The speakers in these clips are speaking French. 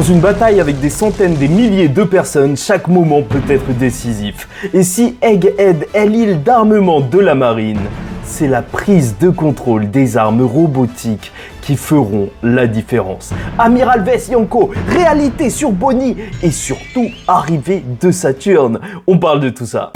une bataille avec des centaines, des milliers de personnes, chaque moment peut être décisif. Et si Egghead est l'île d'armement de la marine, c'est la prise de contrôle des armes robotiques qui feront la différence. Amiral Vess Yonko, réalité sur Bonnie et surtout arrivée de Saturne. On parle de tout ça.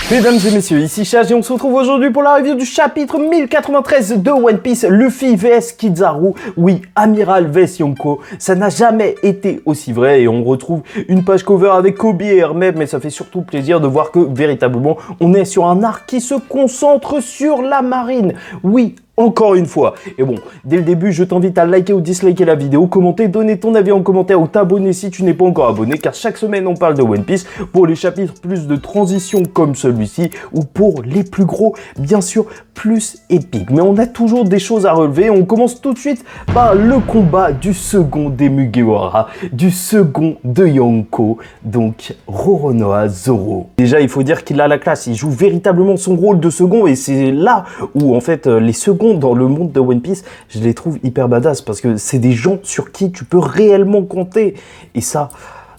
Mesdames et messieurs, ici Chage et on se retrouve aujourd'hui pour la review du chapitre 1093 de One Piece, Luffy vs Kizaru. Oui, Amiral Vess Yonko, ça n'a jamais été aussi vrai et on retrouve une page cover avec Kobe et Hermès, mais ça fait surtout plaisir de voir que véritablement on est sur un arc qui se concentre sur la marine. Oui, encore une fois. Et bon, dès le début, je t'invite à liker ou disliker la vidéo, commenter, donner ton avis en commentaire ou t'abonner si tu n'es pas encore abonné, car chaque semaine on parle de One Piece pour les chapitres plus de transition comme celui-ci ou pour les plus gros, bien sûr, plus épiques. Mais on a toujours des choses à relever. On commence tout de suite par le combat du second des Mugiwara, du second de Yonko, donc Roronoa Zoro. Déjà, il faut dire qu'il a la classe. Il joue véritablement son rôle de second et c'est là où en fait les seconds dans le monde de One Piece, je les trouve hyper badass parce que c'est des gens sur qui tu peux réellement compter. Et ça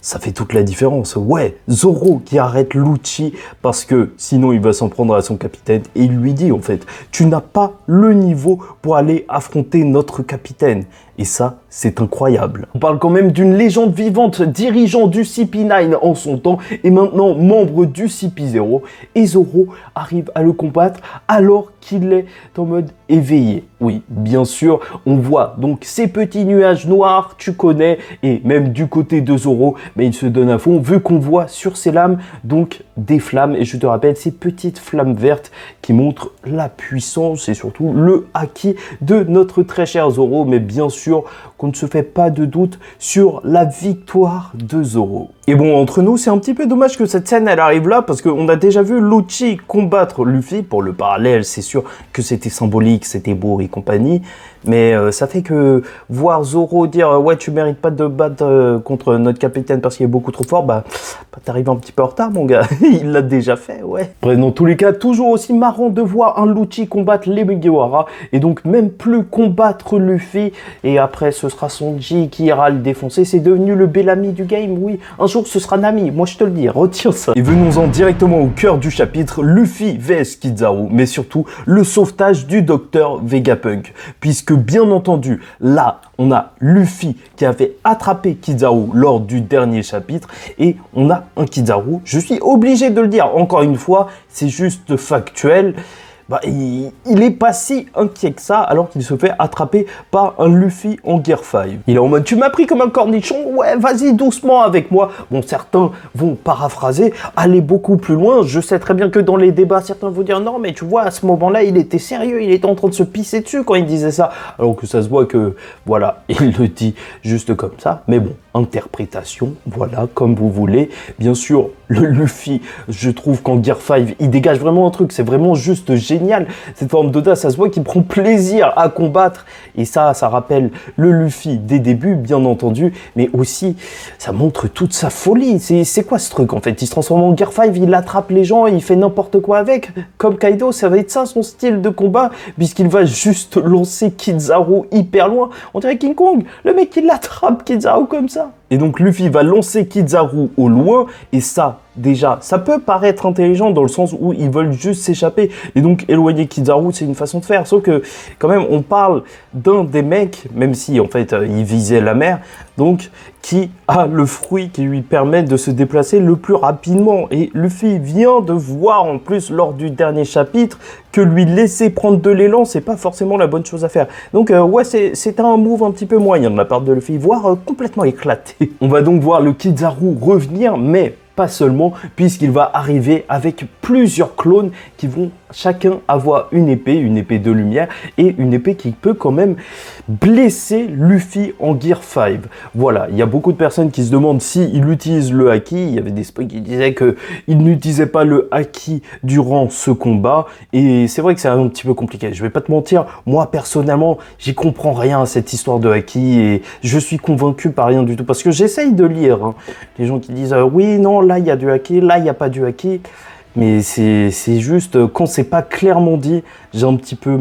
fait toute la différence. Ouais, Zoro qui arrête Lucci parce que sinon il va s'en prendre à son capitaine et il lui dit en fait, tu n'as pas le niveau pour aller affronter notre capitaine. Et ça, c'est incroyable. On parle quand même d'une légende vivante, dirigeant du CP9 en son temps et maintenant membre du CP0. Et Zoro arrive à le combattre alors qu'il est en mode éveillé. Oui, bien sûr, on voit donc ces petits nuages noirs, tu connais, et même du côté de Zoro, mais il se donne à fond, vu qu'on voit sur ses lames donc des flammes. Et je te rappelle, ces petites flammes vertes qui montrent la puissance et surtout le haki de notre très cher Zoro, mais bien sûr, qu'on ne se fait pas de doute sur la victoire de Zoro. Et bon, entre nous, c'est un petit peu dommage que cette scène, elle arrive là, parce qu'on a déjà vu Lucci combattre Luffy. Pour le parallèle, c'est sûr que c'était symbolique, c'était beau et compagnie. Mais ça fait que voir Zoro dire « Ouais, tu mérites pas de battre contre notre capitaine parce qu'il est beaucoup trop fort », bah t'arrives un petit peu en retard, mon gars. Il l'a déjà fait, ouais. Bref, dans tous les cas, toujours aussi marrant de voir un Lucci combattre les Mugiwara et donc même plus combattre Luffy. Et après, ce sera Sanji qui ira le défoncer. C'est devenu le Bellamy du game, oui. Un jour, ce sera Nami. Moi, je te le dis, retiens ça. Et venons-en directement au cœur du chapitre, Luffy vs Kizaru, mais surtout le sauvetage du docteur Vegapunk. Puisque, bien entendu, là, on a Luffy qui avait attrapé Kizaru lors du dernier chapitre et on a un Kizaru, je suis obligé de le dire, encore une fois, c'est juste factuel. Bah, il est pas si inquiet que ça alors qu'il se fait attraper par un Luffy en Gear 5. Il est en mode, tu m'as pris comme un cornichon, ouais, vas-y doucement avec moi. Bon, certains vont paraphraser, aller beaucoup plus loin. Je sais très bien que dans les débats, certains vont dire, non mais tu vois, à ce moment-là, il était sérieux, il était en train de se pisser dessus quand il disait ça. Alors que ça se voit que, voilà, il le dit juste comme ça. Mais bon, interprétation, voilà, comme vous voulez. Bien sûr, le Luffy, je trouve qu'en Gear 5, il dégage vraiment un truc, c'est vraiment juste génial. Cette forme d'audace, ça se voit qu'il prend plaisir à combattre et ça rappelle le Luffy des débuts, bien entendu, mais aussi ça montre toute sa folie. C'est quoi ce truc en fait? Il se transforme en Gear 5, il attrape les gens, il fait n'importe quoi avec. Comme Kaido, ça va être ça son style de combat, puisqu'il va juste lancer Kizaru hyper loin. On dirait King Kong, le mec il l'attrape Kizaru comme ça. Et donc Luffy va lancer Kizaru au loin et ça, déjà, ça peut paraître intelligent dans le sens où ils veulent juste s'échapper et donc éloigner Kizaru, c'est une façon de faire. Sauf que quand même, on parle d'un des mecs, même si en fait il visait la mer, donc qui a le fruit qui lui permet de se déplacer le plus rapidement. Et Luffy vient de voir en plus lors du dernier chapitre que lui laisser prendre de l'élan, c'est pas forcément la bonne chose à faire. Donc ouais, c'est un move un petit peu moyen de la part de Luffy, voire complètement éclaté. On va donc voir le Kizaru revenir, mais pas seulement, puisqu'il va arriver avec plusieurs clones qui vont chacun avoir une épée de lumière et une épée qui peut quand même blesser Luffy en Gear 5. Voilà, il y a beaucoup de personnes qui se demandent s'il utilise le haki. Il y avait des spoils qui disaient qu'il n'utilisait pas le haki durant ce combat. Et c'est vrai que c'est un petit peu compliqué. Je vais pas te mentir, moi personnellement, j'y comprends rien à cette histoire de haki et je suis convaincu par rien du tout. Parce que j'essaye de lire, hein, les gens qui disent oui, non, là il y a du haki, là il n'y a pas du haki. Mais c'est juste, quand c'est pas clairement dit, j'ai un petit peu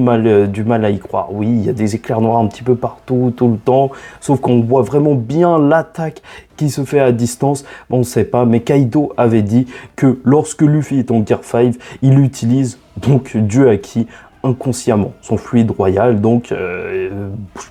du mal à y croire. Oui, il y a des éclairs noirs un petit peu partout, tout le temps, sauf qu'on voit vraiment bien l'attaque qui se fait à distance. Bon, on sait pas, mais Kaido avait dit que lorsque Luffy est en Gear 5, il utilise donc du haki inconsciemment, son fluide royal, donc je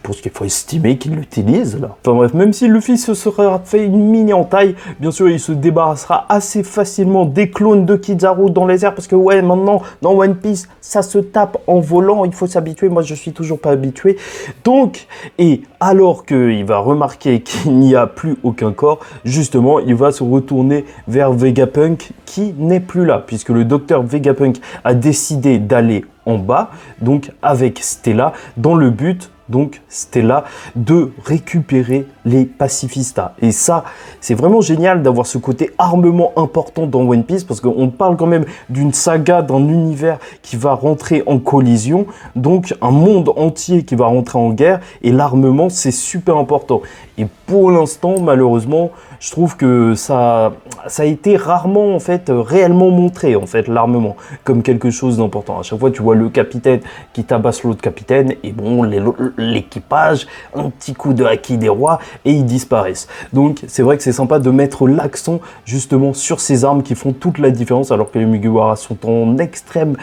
pense qu'il faut estimer qu'il l'utilise là. Enfin bref, même si Luffy se sera fait une mini entaille, bien sûr il se débarrassera assez facilement des clones de Kizaru dans les airs, parce que ouais, maintenant dans One Piece ça se tape en volant, il faut s'habituer, moi je suis toujours pas habitué. Donc, et alors qu'il va remarquer qu'il n'y a plus aucun corps, justement il va se retourner vers Vegapunk qui n'est plus là, puisque le docteur Vegapunk a décidé d'aller en bas, donc avec Stella, dans le but, donc Stella, de récupérer les pacifistas. Et ça, c'est vraiment génial d'avoir ce côté armement important dans One Piece, parce qu'on parle quand même d'une saga, d'un univers qui va rentrer en collision, donc un monde entier qui va rentrer en guerre, et l'armement, c'est super important. Et pour l'instant, malheureusement, je trouve que ça a été rarement, en fait, réellement montré, en fait, l'armement, comme quelque chose d'important. À chaque fois, tu vois le capitaine qui tabasse l'autre capitaine, et bon, l'équipage, un petit coup de haki des rois, et ils disparaissent. Donc, c'est vrai que c'est sympa de mettre l'accent, justement, sur ces armes qui font toute la différence, alors que les Mugiwara sont en extrême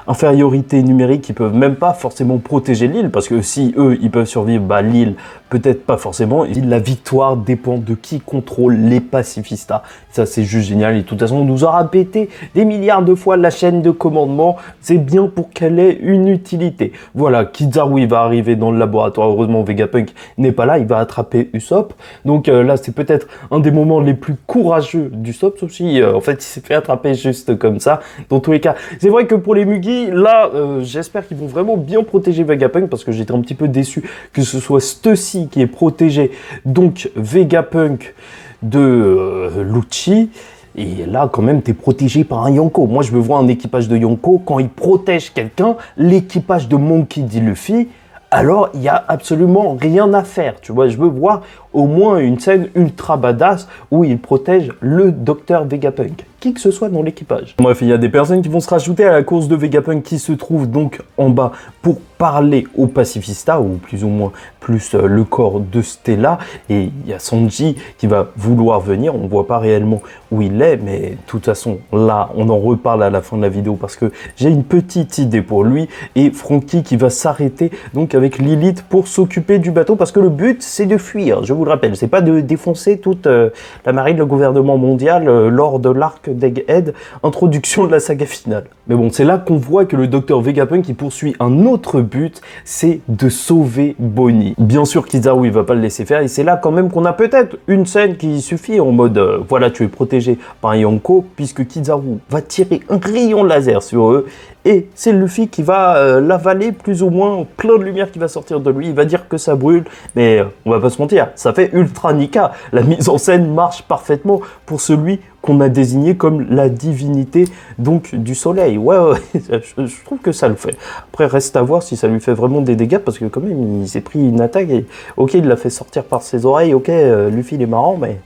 infériorité numérique, ils peuvent même pas forcément protéger l'île, parce que si eux ils peuvent survivre, bah l'île peut-être pas forcément. Et la victoire dépend de qui contrôle les pacifistas. Ça c'est juste génial, et de toute façon on nous aura répété des milliards de fois la chaîne de commandement, c'est bien pour qu'elle ait une utilité. Voilà, Kizaru il va arriver dans le laboratoire, heureusement Vegapunk n'est pas là, il va attraper Usopp, donc là c'est peut-être un des moments les plus courageux d'Usopp, sauf si en fait il s'est fait attraper juste comme ça. Dans tous les cas, c'est vrai que pour les Mugi, là, j'espère qu'ils vont vraiment bien protéger Vegapunk, parce que j'étais un petit peu déçu que ce soit Stussy qui ait protégé donc Vegapunk de Lucci. Et là, quand même, t'es protégé par un Yonko. Moi, je veux voir un équipage de Yonko, quand il protège quelqu'un, l'équipage de Monkey D. Luffy, alors il n'y a absolument rien à faire. Tu vois, je veux voir au moins une scène ultra badass où il protège le docteur Vegapunk, qui que ce soit dans l'équipage. Bref, il y a des personnes qui vont se rajouter à la course de Vegapunk, qui se trouve donc en bas pour parler aux pacifistas, ou plus ou moins plus le corps de Stella. Et il y a Sanji qui va vouloir venir, on voit pas réellement où il est, mais de toute façon là on en reparle à la fin de la vidéo, parce que j'ai une petite idée pour lui. Et Franky qui va s'arrêter donc avec Lilith pour s'occuper du bateau, parce que le but c'est de fuir, je vous le rappelle, c'est pas de défoncer toute la marine, le gouvernement mondial lors de l'arc d'Egghead, introduction de la saga finale. Mais bon, c'est là qu'on voit que le docteur Vegapunk qui poursuit un autre but, c'est de sauver Bonnie. Bien sûr Kizaru il va pas le laisser faire, et c'est là quand même qu'on a peut-être une scène qui suffit en mode voilà, tu es protégé par un Yonko, puisque Kizaru va tirer un rayon laser sur eux, et c'est Luffy qui va l'avaler plus ou moins, plein de lumière qui va sortir de lui, il va dire que ça brûle, mais on va pas se mentir, ça fait ultra Nika. La mise en scène marche parfaitement pour celui qu'on a désigné comme la divinité donc du soleil. Ouais, je trouve que ça le fait. Après, reste à voir si ça lui fait vraiment des dégâts, parce que quand même, il s'est pris une attaque et ok, il l'a fait sortir par ses oreilles, ok, Luffy il est marrant, mais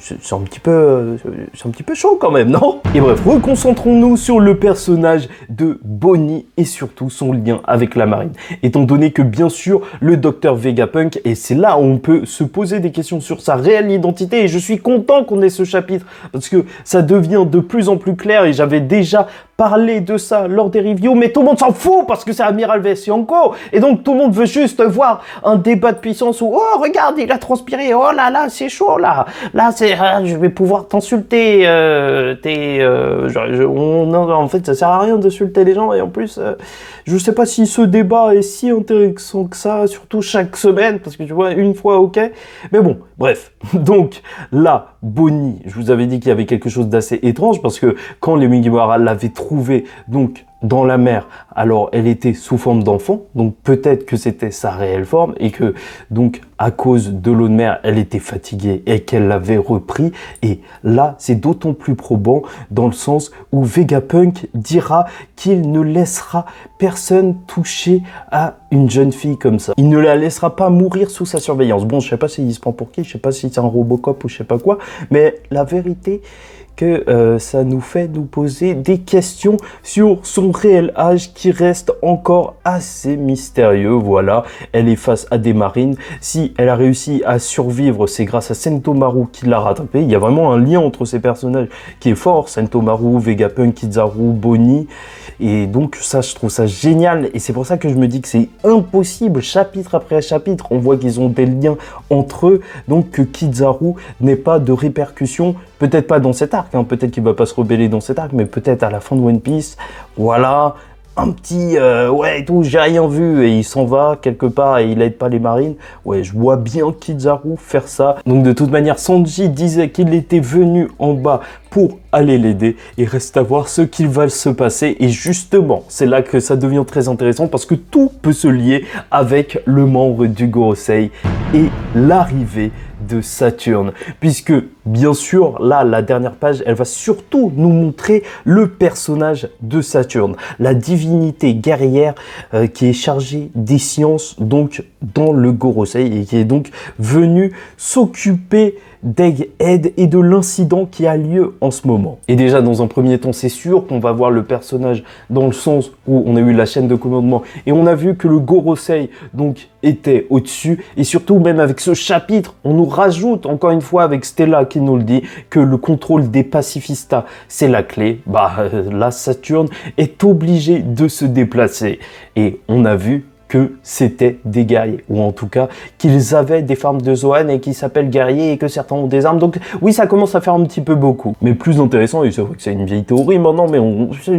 c'est un petit peu chaud quand même, non? Et bref, reconcentrons-nous sur le personnage de Bonnie et surtout son lien avec la marine. Étant donné que bien sûr, le docteur Vegapunk, et c'est là où on peut se poser des questions sur sa réelle identité, et je suis content qu'on ait ce chapitre, parce que ça devient de plus en plus clair, et j'avais déjà parlé de ça lors des reviews, mais tout le monde s'en fout, parce que c'est Amiral vs Yonko, et donc tout le monde veut juste voir un débat de puissance où, oh regarde, il a transpiré, oh là là, c'est chaud là je vais pouvoir t'insulter, en fait ça sert à rien d'insulter les gens, et en plus je sais pas si ce débat est si intéressant que ça, surtout chaque semaine, parce que tu vois, une fois ok, mais bon, bref. Donc là, Bonnie, je vous avais dit qu'il y avait quelque chose d'assez étrange, parce que quand les Mugiwara l'avaient trouvé donc dans la mer, alors elle était sous forme d'enfant, donc peut-être que c'était sa réelle forme et que donc à cause de l'eau de mer, elle était fatiguée et qu'elle l'avait repris. Et là, c'est d'autant plus probant dans le sens où Vegapunk dira qu'il ne laissera personne toucher à une jeune fille comme ça. Il ne la laissera pas mourir sous sa surveillance. Bon, je sais pas s'il se prend pour qui, je sais pas si c'est un Robocop ou je sais pas quoi, mais la vérité que ça nous fait nous poser des questions sur son réel âge qui reste encore assez mystérieux. Voilà, elle est face à des marines. Si elle a réussi à survivre, c'est grâce à Sentomaru qui l'a rattrapé. Il y a vraiment un lien entre ces personnages qui est fort. Sentomaru, Vegapunk, Kizaru, Bonnie. Et donc ça, je trouve ça génial. Et c'est pour ça que je me dis que c'est impossible, chapitre après chapitre. On voit qu'ils ont des liens entre eux. Donc que Kizaru n'ait pas de répercussions. Peut-être pas dans cet arc, hein. Peut-être qu'il va pas se rebeller dans cet arc, mais peut-être à la fin de One Piece, voilà, un petit ouais, tout, j'ai rien vu, et il s'en va quelque part et il aide pas les marines. Ouais, je vois bien Kizaru faire ça. Donc de toute manière, Sanji disait qu'il était venu en bas pour aller l'aider, et reste à voir ce qu'il va se passer. Et justement, c'est là que ça devient très intéressant parce que tout peut se lier avec le membre du Gorosei et l'arrivée de Saturne, puisque bien sûr là la dernière page elle va surtout nous montrer le personnage de Saturne, la divinité guerrière qui est chargée des sciences donc dans le Gorosei et qui est donc venu s'occuper d'Egghead et de l'incident qui a lieu en ce moment. Et déjà dans un premier temps, c'est sûr qu'on va voir le personnage dans le sens où on a eu la chaîne de commandement et on a vu que le Gorosei donc était au-dessus, et surtout même avec ce chapitre, on nous rajoute encore une fois avec Stella qui nous le dit que le contrôle des pacifistas c'est la clé. Bah là Saturne est obligé de se déplacer et on a vu que c'était des guerriers, ou en tout cas qu'ils avaient des formes de Zoan et qui s'appellent guerriers et que certains ont des armes. Donc oui, ça commence à faire un petit peu beaucoup. Mais plus intéressant, et c'est vrai que c'est une vieille théorie maintenant, mais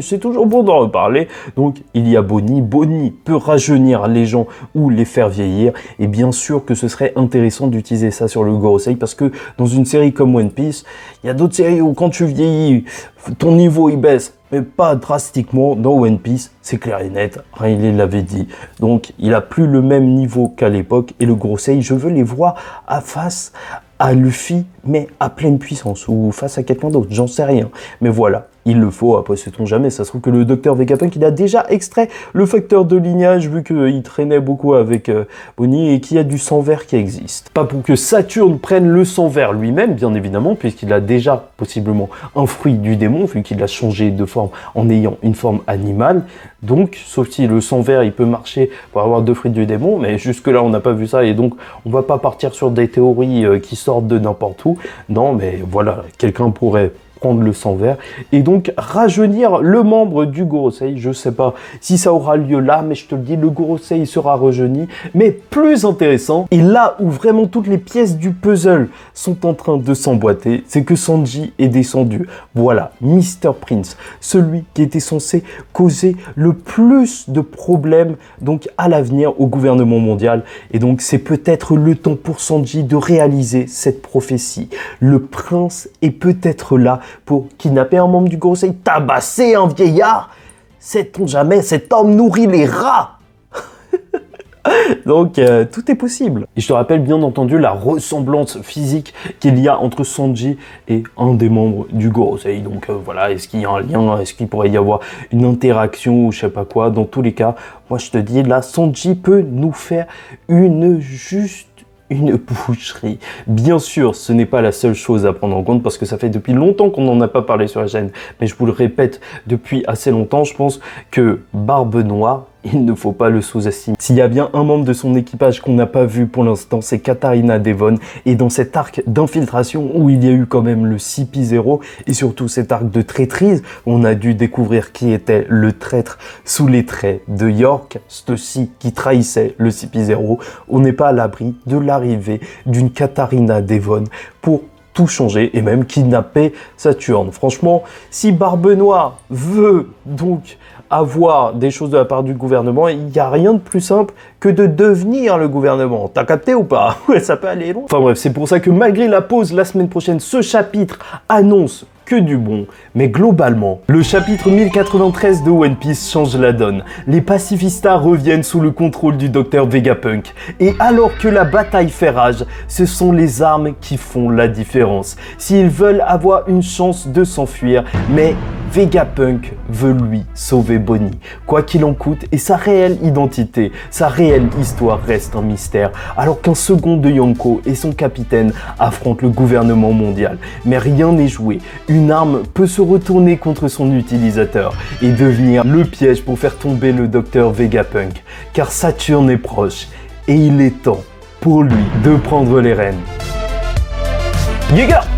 c'est toujours bon d'en reparler. Donc il y a Bonnie. Bonnie peut rajeunir les gens ou les faire vieillir, et bien sûr que ce serait intéressant d'utiliser ça sur le Gorosei, parce que dans une série comme One Piece, il y a d'autres séries où quand tu vieillis, ton niveau il baisse, mais pas drastiquement. Dans One Piece, c'est clair et net, Riley l'avait dit. Donc, il a plus le même niveau qu'à l'époque, et le Gorosei, je veux les voir à face à Luffy, mais à pleine puissance, ou face à quelqu'un d'autre, j'en sais rien. Mais voilà, il le faut, après sait-on jamais, ça se trouve que le docteur Vegapunk, il a déjà extrait le facteur de lignage, vu qu'il traînait beaucoup avec Bonnie, et qu'il y a du sang vert qui existe. Pas pour que Saturne prenne le sang vert lui-même, bien évidemment, puisqu'il a déjà possiblement un fruit du démon, vu qu'il a changé de forme en ayant une forme animale. Donc, sauf si le sang vert, il peut marcher pour avoir deux fruits du démon, mais jusque-là, on n'a pas vu ça, et donc, on va pas partir sur des théories qui sortent de n'importe où. Non, mais voilà, quelqu'un pourrait prendre le sang vert et donc rajeunir le membre du Gorosei. Je sais pas si ça aura lieu là, mais je te le dis, le Gorosei sera rajeuni. Mais plus intéressant, et là où vraiment toutes les pièces du puzzle sont en train de s'emboîter, c'est que Sanji est descendu. Voilà, Mr. Prince, celui qui était censé causer le plus de problèmes donc à l'avenir au gouvernement mondial. Et donc c'est peut-être le temps pour Sanji de réaliser cette prophétie. Le prince est peut-être là pour kidnapper un membre du Gorosei, tabasser un vieillard. Sait-on jamais, cet homme nourrit les rats. Donc tout est possible. Et je te rappelle bien entendu la ressemblance physique qu'il y a entre Sanji et un des membres du Gorosei. Donc voilà, est-ce qu'il y a un lien, est-ce qu'il pourrait y avoir une interaction ou je sais pas quoi. Dans tous les cas, moi je te dis, là Sanji peut nous faire une boucherie. Bien sûr, ce n'est pas la seule chose à prendre en compte parce que ça fait depuis longtemps qu'on n'en a pas parlé sur la chaîne. Mais je vous le répète depuis assez longtemps, je pense que Barbe Noire, il ne faut pas le sous-estimer. S'il y a bien un membre de son équipage qu'on n'a pas vu pour l'instant, c'est Katarina Devon. Et dans cet arc d'infiltration où il y a eu quand même le CP0 et surtout cet arc de traîtrise, on a dû découvrir qui était le traître sous les traits de York, ceci qui trahissait le CP0. On n'est pas à l'abri de l'arrivée d'une Katarina Devon pour tout changer et même kidnapper Saturne. Franchement, si Barbe Noire veut donc avoir des choses de la part du gouvernement, il n'y a rien de plus simple que de devenir le gouvernement. T'as capté ou pas? Ouais, ça peut aller loin. Enfin bref, c'est pour ça que malgré la pause la semaine prochaine, ce chapitre annonce que du bon. Mais globalement, le chapitre 1093 de One Piece change la donne. Les pacifistas reviennent sous le contrôle du Dr Vegapunk. Et alors que la bataille fait rage, ce sont les armes qui font la différence. S'ils veulent avoir une chance de s'enfuir, mais Vegapunk veut lui sauver Bonnie, quoi qu'il en coûte, et sa réelle identité, sa réelle histoire reste un mystère, alors qu'un second de Yonko et son capitaine affrontent le gouvernement mondial. Mais rien n'est joué, une arme peut se retourner contre son utilisateur et devenir le piège pour faire tomber le docteur Vegapunk, car Saturne est proche, et il est temps pour lui de prendre les rênes. Yeager!